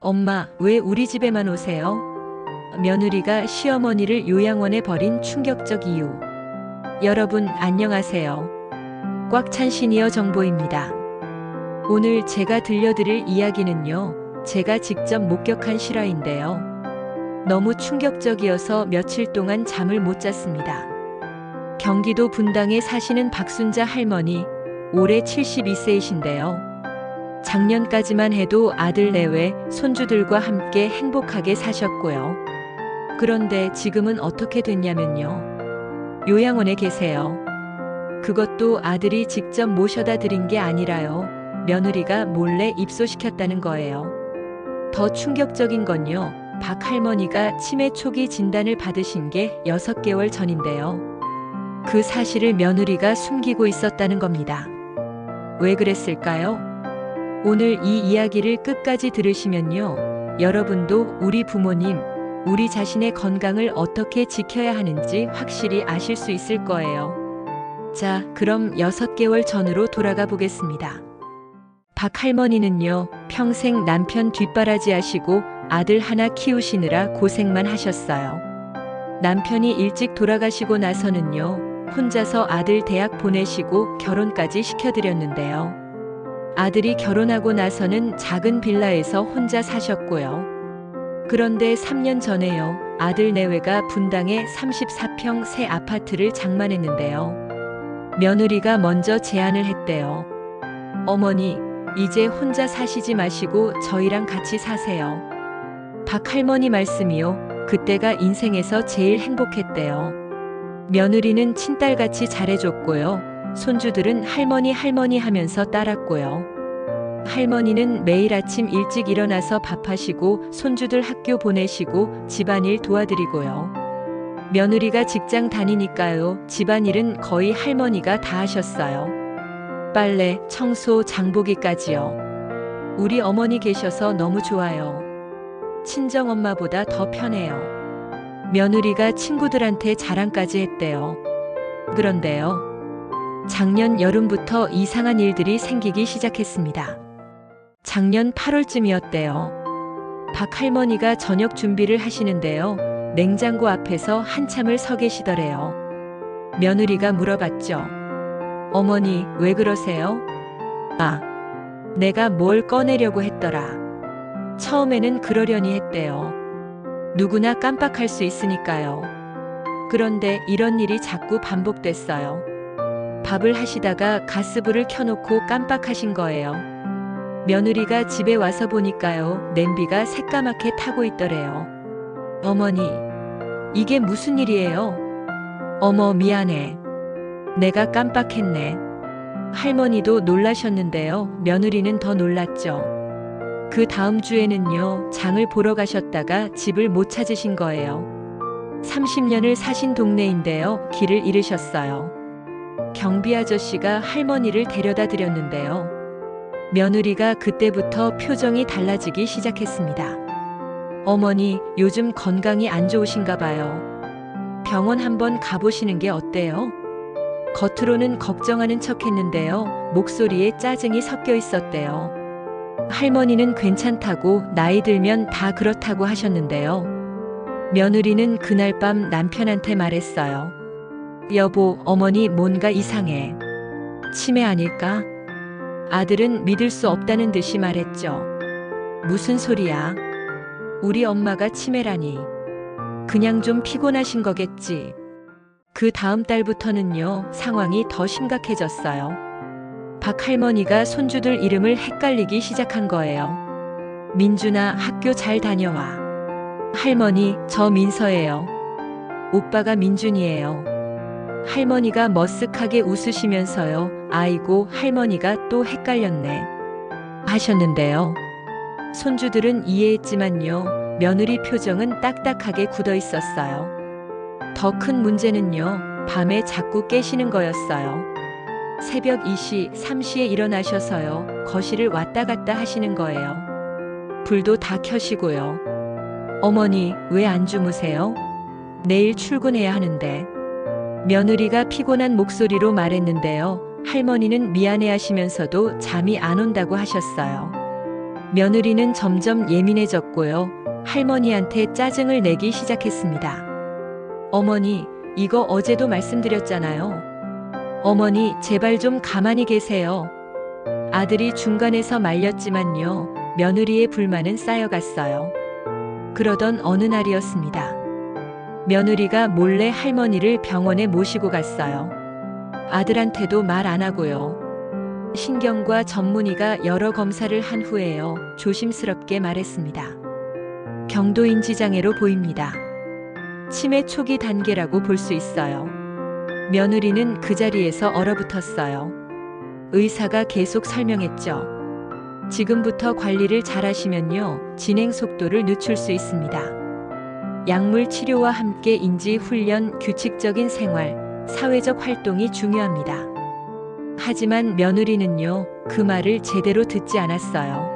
엄마, 왜 우리 집에만 오세요? 며느리가 시어머니를 요양원에 버린 충격적 이유. 여러분, 안녕하세요. 꽉 찬 시니어 정보입니다. 오늘 제가 들려드릴 이야기는요, 제가 직접 목격한 실화인데요. 너무 충격적이어서 며칠 동안 잠을 못 잤습니다. 경기도 분당에 사시는 박순자 할머니, 올해 72세이신데요. 작년까지만 해도 아들 내외 손주들과 함께 행복하게 사셨고요. 그런데 지금은 어떻게 됐냐면요. 요양원에 계세요. 그것도 아들이 직접 모셔다 드린 게 아니라요. 며느리가 몰래 입소시켰다는 거예요. 더 충격적인 건요. 박 할머니가 치매 초기 진단을 받으신 게 6개월 전인데요. 그 사실을 며느리가 숨기고 있었다는 겁니다. 왜 그랬을까요? 오늘 이 이야기를 끝까지 들으시면요. 여러분도 우리 부모님, 우리 자신의 건강을 어떻게 지켜야 하는지 확실히 아실 수 있을 거예요. 자, 그럼 6개월 전으로 돌아가 보겠습니다. 박 할머니는요, 평생 남편 뒷바라지 하시고 아들 하나 키우시느라 고생만 하셨어요. 남편이 일찍 돌아가시고 나서는요, 혼자서 아들 대학 보내시고 결혼까지 시켜드렸는데요. 아들이 결혼하고 나서는 작은 빌라에서 혼자 사셨고요. 그런데 3년 전에요. 아들 내외가 분당에 34평 새 아파트를 장만했는데요. 며느리가 먼저 제안을 했대요. 어머니, 이제 혼자 사시지 마시고 저희랑 같이 사세요. 박 할머니 말씀이요. 그때가 인생에서 제일 행복했대요. 며느리는 친딸같이 잘해줬고요. 손주들은 할머니 하면서 따랐고요. 할머니는 매일 아침 일찍 일어나서 밥하시고 손주들 학교 보내시고 집안일 도와드리고요. 며느리가 직장 다니니까요. 집안일은 거의 할머니가 다 하셨어요. 빨래, 청소, 장보기까지요. 우리 어머니 계셔서 너무 좋아요. 친정엄마보다 더 편해요. 며느리가 친구들한테 자랑까지 했대요. 그런데요. 작년 여름부터 이상한 일들이 생기기 시작했습니다. 작년 8월쯤이었대요. 박 할머니가 저녁 준비를 하시는데요. 냉장고 앞에서 한참을 서 계시더래요. 며느리가 물어봤죠. 어머니, 왜 그러세요? 아, 내가 뭘 꺼내려고 했더라. 처음에는 그러려니 했대요. 누구나 깜빡할 수 있으니까요. 그런데 이런 일이 자꾸 반복됐어요. 밥을 하시다가 가스불을 켜놓고 깜빡하신 거예요. 며느리가 집에 와서 보니까요. 냄비가 새까맣게 타고 있더래요. 어머니, 이게 무슨 일이에요? 어머, 미안해. 내가 깜빡했네. 할머니도 놀라셨는데요. 며느리는 더 놀랐죠. 그 다음 주에는요. 장을 보러 가셨다가 집을 못 찾으신 거예요. 30년을 사신 동네인데요. 길을 잃으셨어요. 경비 아저씨가 할머니를 데려다 드렸는데요. 며느리가 그때부터 표정이 달라지기 시작했습니다. 어머니, 요즘 건강이 안 좋으신가 봐요. 병원 한번 가보시는 게 어때요? 겉으로는 걱정하는 척 했는데요. 목소리에 짜증이 섞여 있었대요. 할머니는 괜찮다고 나이 들면 다 그렇다고 하셨는데요. 며느리는 그날 밤 남편한테 말했어요. 여보, 어머니 뭔가 이상해. 치매 아닐까? 아들은 믿을 수 없다는 듯이 말했죠. 무슨 소리야? 우리 엄마가 치매라니. 그냥 좀 피곤하신 거겠지. 그 다음 달부터는요, 상황이 더 심각해졌어요. 박 할머니가 손주들 이름을 헷갈리기 시작한 거예요. 민준아, 학교 잘 다녀와. 할머니, 저 민서예요. 오빠가 민준이에요. 할머니가 머쓱하게 웃으시면서요. 아이고, 할머니가 또 헷갈렸네. 하셨는데요. 손주들은 이해했지만요. 며느리 표정은 딱딱하게 굳어 있었어요. 더 큰 문제는요. 밤에 자꾸 깨시는 거였어요. 새벽 2시, 3시에 일어나셔서요. 거실을 왔다 갔다 하시는 거예요. 불도 다 켜시고요. 어머니, 왜 안 주무세요? 내일 출근해야 하는데. 며느리가 피곤한 목소리로 말했는데요. 할머니는 미안해하시면서도 잠이 안 온다고 하셨어요. 며느리는 점점 예민해졌고요. 할머니한테 짜증을 내기 시작했습니다. 어머니, 이거 어제도 말씀드렸잖아요. 어머니, 제발 좀 가만히 계세요. 아들이 중간에서 말렸지만요. 며느리의 불만은 쌓여갔어요. 그러던 어느 날이었습니다. 며느리가 몰래 할머니를 병원에 모시고 갔어요. 아들한테도 말 안 하고요. 신경과 전문의가 여러 검사를 한 후에요. 조심스럽게 말했습니다. 경도인지 장애로 보입니다. 치매 초기 단계라고 볼 수 있어요. 며느리는 그 자리에서 얼어붙었어요. 의사가 계속 설명했죠. 지금부터 관리를 잘하시면요. 진행 속도를 늦출 수 있습니다. 약물 치료와 함께 인지 훈련, 규칙적인 생활, 사회적 활동이 중요합니다. 하지만 며느리는요, 그 말을 제대로 듣지 않았어요.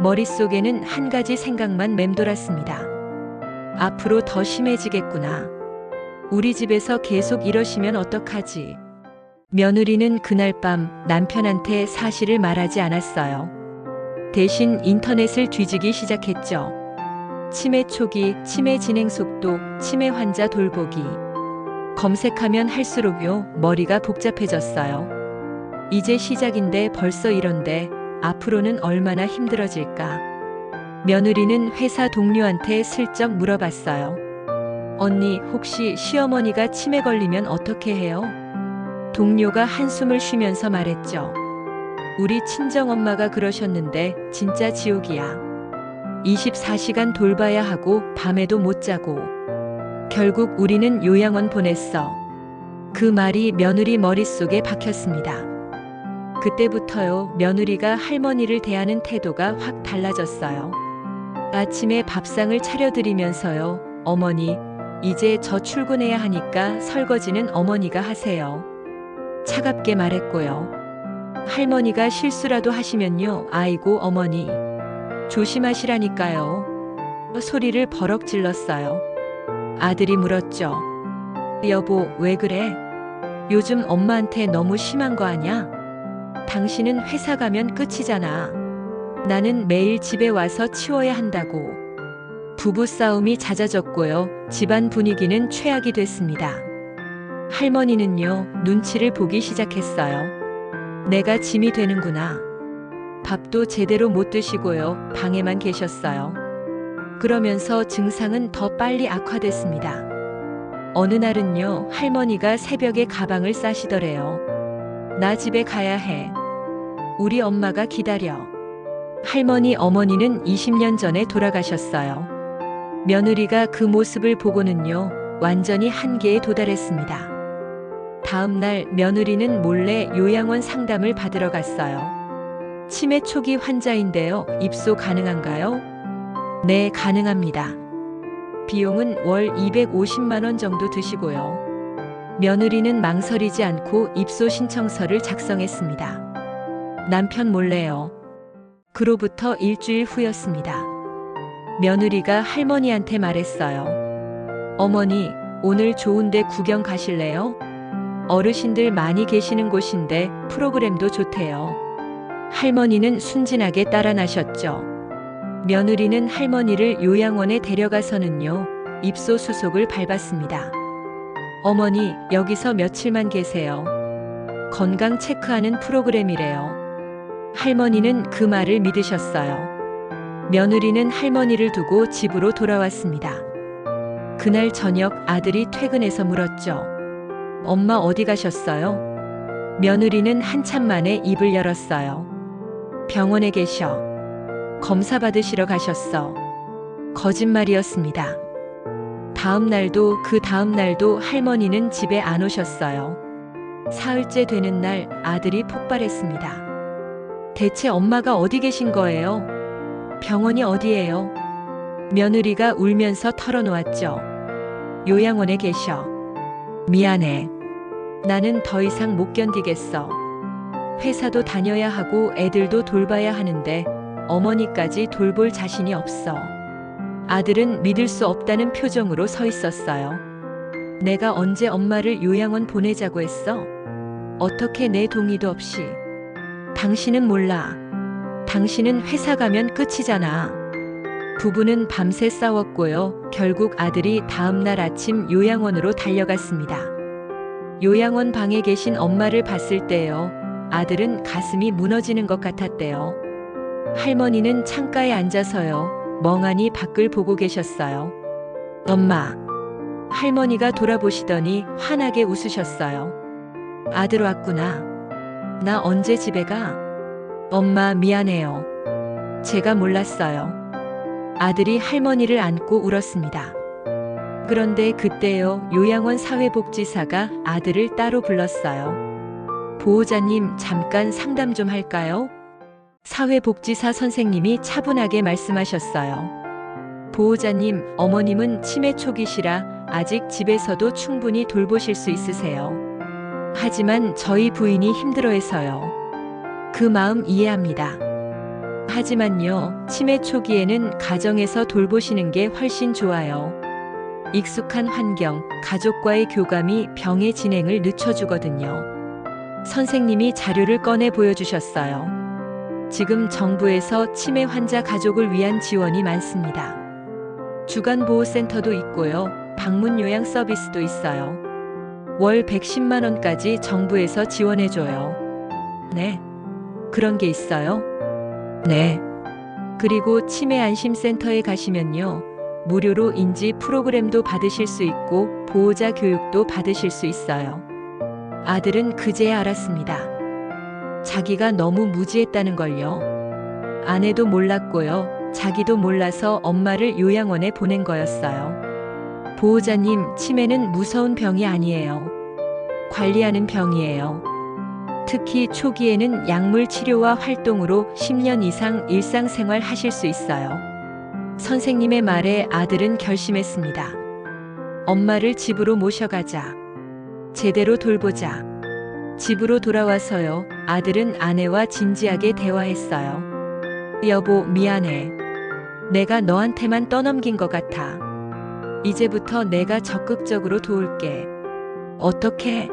머릿속에는 한 가지 생각만 맴돌았습니다. 앞으로 더 심해지겠구나. 우리 집에서 계속 이러시면 어떡하지? 며느리는 그날 밤 남편한테 사실을 말하지 않았어요. 대신 인터넷을 뒤지기 시작했죠. 치매 초기, 치매 진행 속도, 치매 환자 돌보기. 검색하면 할수록요, 머리가 복잡해졌어요. 이제 시작인데 벌써 이런데 앞으로는 얼마나 힘들어질까. 며느리는 회사 동료한테 슬쩍 물어봤어요. 언니, 혹시 시어머니가 치매 걸리면 어떻게 해요? 동료가 한숨을 쉬면서 말했죠. 우리 친정엄마가 그러셨는데 진짜 지옥이야. 24시간 돌봐야 하고 밤에도 못 자고. 결국 우리는 요양원 보냈어. 그 말이 며느리 머릿속에 박혔습니다. 그때부터요, 며느리가 할머니를 대하는 태도가 확 달라졌어요. 아침에 밥상을 차려드리면서요, 어머니, 이제 저 출근해야 하니까 설거지는 어머니가 하세요. 차갑게 말했고요. 할머니가 실수라도 하시면요, 아이고 어머니, 조심하시라니까요. 소리를 버럭 질렀어요. 아들이 물었죠. 여보, 왜 그래? 요즘 엄마한테 너무 심한 거 아냐? 당신은 회사 가면 끝이잖아. 나는 매일 집에 와서 치워야 한다고. 부부싸움이 잦아졌고요. 집안 분위기는 최악이 됐습니다. 할머니는요, 눈치를 보기 시작했어요. 내가 짐이 되는구나. 밥도 제대로 못 드시고요. 방에만 계셨어요. 그러면서 증상은 더 빨리 악화됐습니다. 어느 날은요, 할머니가 새벽에 가방을 싸시더래요. 나 집에 가야 해. 우리 엄마가 기다려. 할머니, 어머니는 20년 전에 돌아가셨어요. 며느리가 그 모습을 보고는요, 완전히 한계에 도달했습니다. 다음 날 며느리는 몰래 요양원 상담을 받으러 갔어요. 치매 초기 환자인데요. 입소 가능한가요? 네, 가능합니다. 비용은 월 250만 원 정도 드시고요. 며느리는 망설이지 않고 입소 신청서를 작성했습니다. 남편 몰래요. 그로부터 일주일 후였습니다. 며느리가 할머니한테 말했어요. 어머니, 오늘 좋은데 구경 가실래요? 어르신들 많이 계시는 곳인데 프로그램도 좋대요. 할머니는 순진하게 따라 나셨죠. 며느리는 할머니를 요양원에 데려가서는요, 입소 수속을 밟았습니다. 어머니, 여기서 며칠만 계세요. 건강 체크하는 프로그램이래요. 할머니는 그 말을 믿으셨어요. 며느리는 할머니를 두고 집으로 돌아왔습니다. 그날 저녁 아들이 퇴근해서 물었죠. 엄마 어디 가셨어요? 며느리는 한참 만에 입을 열었어요. 병원에 계셔. 검사 받으시러 가셨어. 거짓말이었습니다. 다음 날도 그 다음 날도 할머니는 집에 안 오셨어요. 사흘째 되는 날 아들이 폭발했습니다. 대체 엄마가 어디 계신 거예요? 병원이 어디예요? 며느리가 울면서 털어놓았죠. 요양원에 계셔. 미안해. 나는 더 이상 못 견디겠어. 회사도 다녀야 하고 애들도 돌봐야 하는데 어머니까지 돌볼 자신이 없어. 아들은 믿을 수 없다는 표정으로 서 있었어요. 내가 언제 엄마를 요양원 보내자고 했어? 어떻게 내 동의도 없이? 당신은 몰라. 당신은 회사 가면 끝이잖아. 부부는 밤새 싸웠고요. 결국 아들이 다음날 아침 요양원으로 달려갔습니다. 요양원 방에 계신 엄마를 봤을 때요. 아들은 가슴이 무너지는 것 같았대요. 할머니는 창가에 앉아서요. 멍하니 밖을 보고 계셨어요. 엄마. 할머니가 돌아보시더니 환하게 웃으셨어요. 아들 왔구나. 나 언제 집에 가? 엄마 미안해요. 제가 몰랐어요. 아들이 할머니를 안고 울었습니다. 그런데 그때요. 요양원 사회복지사가 아들을 따로 불렀어요. 보호자님 잠깐 상담 좀 할까요? 사회복지사 선생님이 차분하게 말씀하셨어요. 보호자님, 어머님은 치매 초기시라 아직 집에서도 충분히 돌보실 수 있으세요. 하지만 저희 부인이 힘들어해서요. 그 마음 이해합니다. 하지만요, 치매 초기에는 가정에서 돌보시는 게 훨씬 좋아요. 익숙한 환경, 가족과의 교감이 병의 진행을 늦춰주거든요. 선생님이 자료를 꺼내 보여주셨어요. 지금 정부에서 치매 환자 가족을 위한 지원이 많습니다. 주간보호센터도 있고요. 방문 요양 서비스도 있어요. 월 110만 원까지 정부에서 지원해줘요. 네. 그런 게 있어요? 네. 그리고 치매 안심센터에 가시면요. 무료로 인지 프로그램도 받으실 수 있고 보호자 교육도 받으실 수 있어요. 아들은 그제야 알았습니다. 자기가 너무 무지했다는 걸요. 아내도 몰랐고요. 자기도 몰라서 엄마를 요양원에 보낸 거였어요. 보호자님, 치매는 무서운 병이 아니에요. 관리하는 병이에요. 특히 초기에는 약물 치료와 활동으로 10년 이상 일상생활 하실 수 있어요. 선생님의 말에 아들은 결심했습니다. 엄마를 집으로 모셔가자. 제대로 돌보자. 집으로 돌아와서요. 아들은 아내와 진지하게 대화했어요. 여보, 미안해. 내가 너한테만 떠넘긴 것 같아. 이제부터 내가 적극적으로 도울게. 어떻게?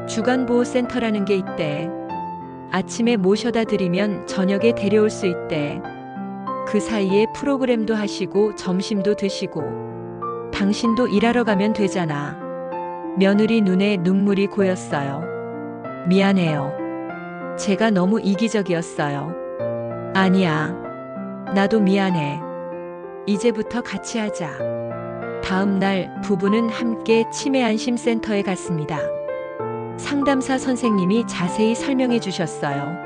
주간보호센터라는 게 있대. 아침에 모셔다 드리면 저녁에 데려올 수 있대. 그 사이에 프로그램도 하시고 점심도 드시고. 당신도 일하러 가면 되잖아. 며느리 눈에 눈물이 고였어요. 미안해요. 제가 너무 이기적이었어요. 아니야. 나도 미안해. 이제부터 같이 하자. 다음 날 부부는 함께 치매 안심센터에 갔습니다. 상담사 선생님이 자세히 설명해 주셨어요.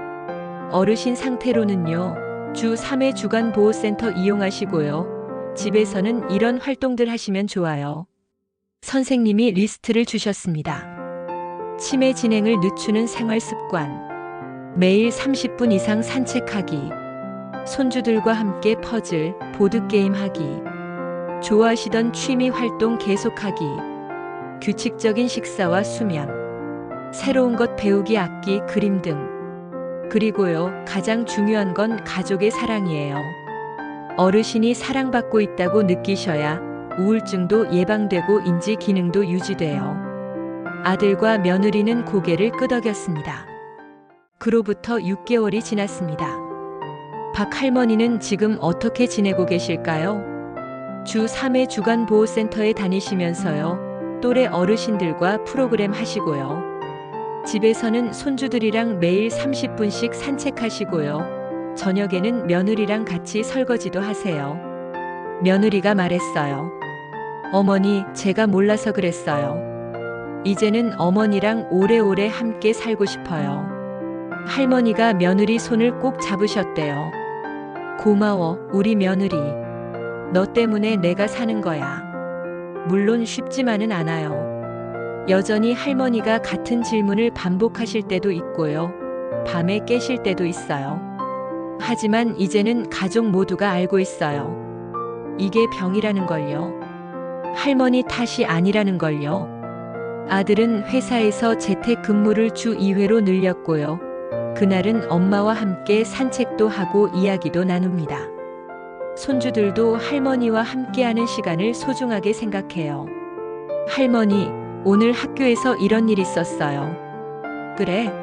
어르신 상태로는요. 주 3회 주간보호센터 이용하시고요. 집에서는 이런 활동들 하시면 좋아요. 선생님이 리스트를 주셨습니다. 치매 진행을 늦추는 생활 습관. 매일 30분 이상 산책하기. 손주들과 함께 퍼즐, 보드게임 하기. 좋아하시던 취미 활동 계속하기. 규칙적인 식사와 수면. 새로운 것 배우기, 악기, 그림 등. 그리고요, 가장 중요한 건 가족의 사랑이에요. 어르신이 사랑받고 있다고 느끼셔야 우울증도 예방되고 인지 기능도 유지돼요. 아들과 며느리는 고개를 끄덕였습니다. 그로부터 6개월이 지났습니다. 박 할머니는 지금 어떻게 지내고 계실까요? 주 3회 주간보호센터에 다니시면서요. 또래 어르신들과 프로그램 하시고요. 집에서는 손주들이랑 매일 30분씩 산책하시고요. 저녁에는 며느리랑 같이 설거지도 하세요. 며느리가 말했어요. 어머니, 제가 몰라서 그랬어요. 이제는 어머니랑 오래오래 함께 살고 싶어요. 할머니가 며느리 손을 꼭 잡으셨대요. 고마워, 우리 며느리. 너 때문에 내가 사는 거야. 물론 쉽지만은 않아요. 여전히 할머니가 같은 질문을 반복하실 때도 있고요. 밤에 깨실 때도 있어요. 하지만 이제는 가족 모두가 알고 있어요. 이게 병이라는 걸요. 할머니 탓이 아니라는 걸요. 아들은 회사에서 재택근무를 주 2회로 늘렸고요. 그날은 엄마와 함께 산책도 하고 이야기도 나눕니다. 손주들도 할머니와 함께하는 시간을 소중하게 생각해요. 할머니, 오늘 학교에서 이런 일 있었어요. 그래?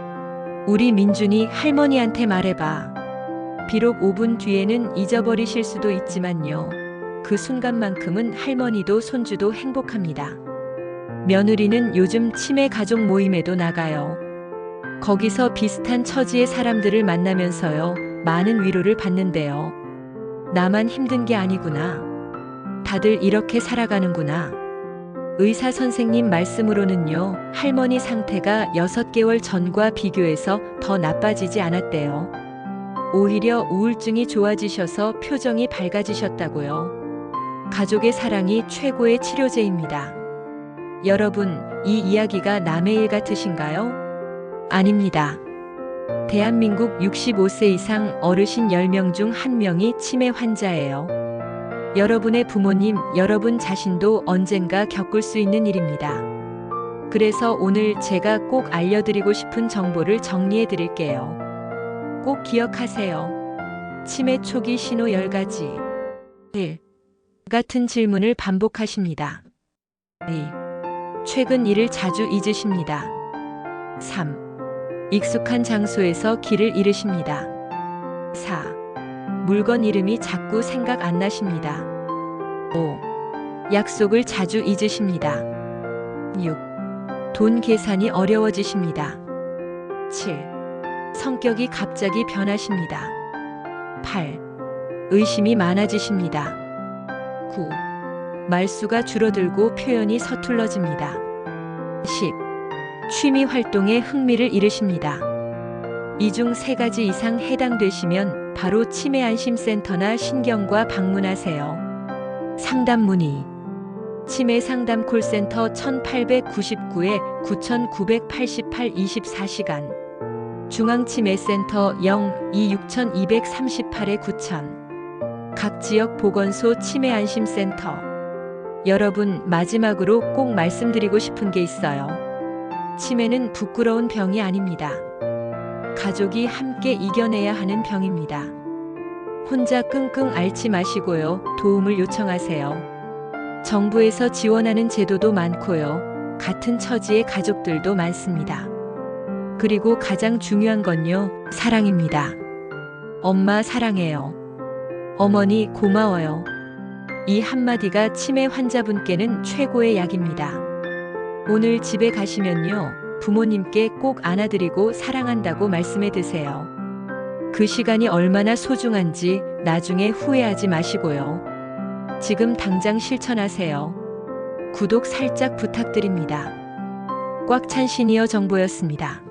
우리 민준이 할머니한테 말해봐. 비록 5분 뒤에는 잊어버리실 수도 있지만요. 그 순간만큼은 할머니도 손주도 행복합니다. 며느리는 요즘 치매 가족 모임에도 나가요. 거기서 비슷한 처지의 사람들을 만나면서요. 많은 위로를 받는데요. 나만 힘든 게 아니구나. 다들 이렇게 살아가는구나. 의사 선생님 말씀으로는요. 할머니 상태가 6개월 전과 비교해서 더 나빠지지 않았대요. 오히려 우울증이 좋아지셔서 표정이 밝아지셨다고요. 가족의 사랑이 최고의 치료제입니다. 여러분, 이 이야기가 남의 일 같으신가요? 아닙니다. 대한민국 65세 이상 어르신 10명 중 1명이 치매 환자예요. 여러분의 부모님, 여러분 자신도 언젠가 겪을 수 있는 일입니다. 그래서 오늘 제가 꼭 알려드리고 싶은 정보를 정리해 드릴게요. 꼭 기억하세요. 치매 초기 신호 10가지. 1. 같은 질문을 반복하십니다. 2. 최근 일을 자주 잊으십니다. 3. 익숙한 장소에서 길을 잃으십니다. 4. 물건 이름이 자꾸 생각 안 나십니다. 5. 약속을 자주 잊으십니다. 6. 돈 계산이 어려워지십니다. 7. 성격이 갑자기 변하십니다. 8. 의심이 많아지십니다. 9. 말수가 줄어들고 표현이 서툴러집니다. 10. 취미 활동에 흥미를 잃으십니다. 이 중 3가지 이상 해당되시면 바로 치매 안심센터나 신경과 방문하세요. 상담 문의 치매 상담 콜센터 1899에 9988 24시간 중앙치매센터 026-2238에 9000 각 지역 보건소 치매 안심센터. 여러분, 마지막으로 꼭 말씀드리고 싶은 게 있어요. 치매는 부끄러운 병이 아닙니다. 가족이 함께 이겨내야 하는 병입니다. 혼자 끙끙 앓지 마시고요. 도움을 요청하세요. 정부에서 지원하는 제도도 많고요. 같은 처지의 가족들도 많습니다. 그리고 가장 중요한 건요. 사랑입니다. 엄마 사랑해요. 어머니 고마워요. 이 한마디가 치매 환자분께는 최고의 약입니다. 오늘 집에 가시면요. 부모님께 꼭 안아드리고 사랑한다고 말씀해 드세요. 그 시간이 얼마나 소중한지 나중에 후회하지 마시고요. 지금 당장 실천하세요. 구독 살짝 부탁드립니다. 꽉 찬 시니어 정보였습니다.